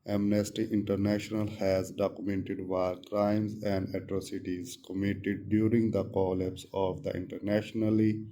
Amnesty International has documented war crimes and atrocities committed during the collapse of the internationally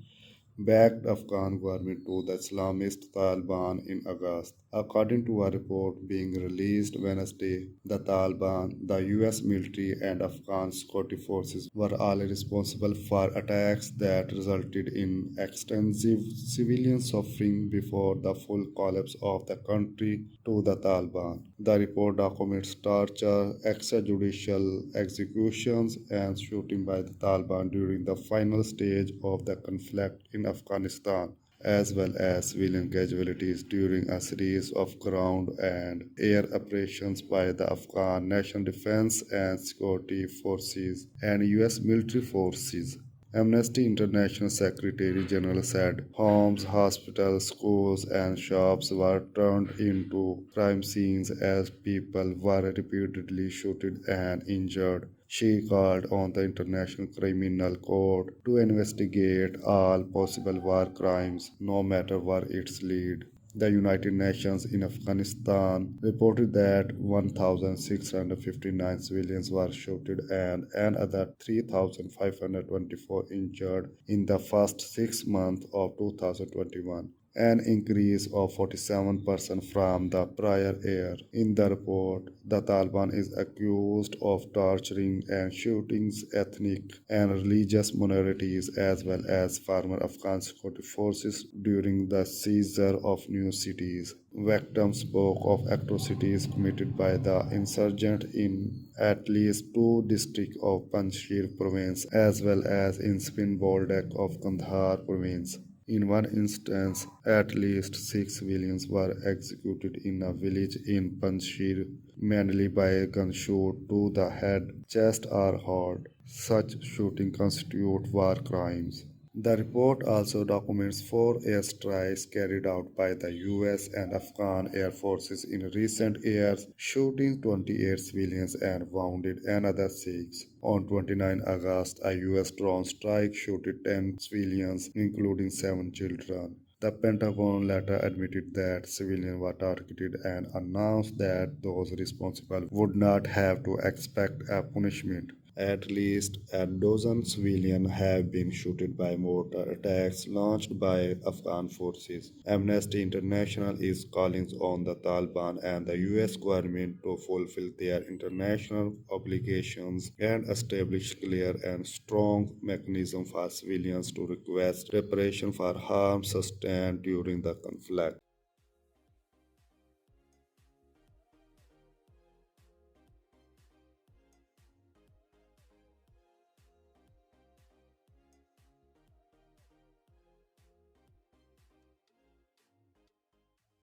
backed Afghan government to the Islamist Taliban in August. According to a report being released Wednesday, the Taliban, the US military, and Afghan security forces were all responsible for attacks that resulted in extensive civilian suffering before the full collapse of the country to the Taliban. The report documents torture, extrajudicial executions, and shooting by the Taliban during the final stage of the conflict in Afghanistan, as well as civilian casualties during a series of ground and air operations by the Afghan National Defense and Security Forces and US military forces. Amnesty International Secretary General said homes, hospitals, schools, and shops were turned into crime scenes as people were repeatedly shot and injured. She called on the International Criminal Court to investigate all possible war crimes, no matter where its lead. The United Nations in Afghanistan reported that 1,659 civilians were shot and another 3,524 injured in the first 6 months of 2021, an increase of 47% from the prior year. In the report, the Taliban is accused of torturing and shooting ethnic and religious minorities as well as former Afghan security forces during the seizure of new cities. Victims spoke of atrocities committed by the insurgent in at least two districts of Panjshir province as well as in Spin Boldak of Kandahar province. In one instance, at least six civilians were executed in a village in Panjshir, mainly by a gunshot to the head, chest, or heart. Such shooting constitute war crimes. The report also documents four airstrikes carried out by the US and Afghan air forces in recent years, shooting 28 civilians and wounded another six. On 29 August, a US drone strike shot 10 civilians, including 7 children. The Pentagon later admitted that civilians were targeted and announced that those responsible would not have to expect a punishment. At least a dozen civilians have been shot by mortar attacks launched by Afghan forces. Amnesty International is calling on the Taliban and the US government to fulfill their international obligations and establish clear and strong mechanisms for civilians to request reparation for harm sustained during the conflict.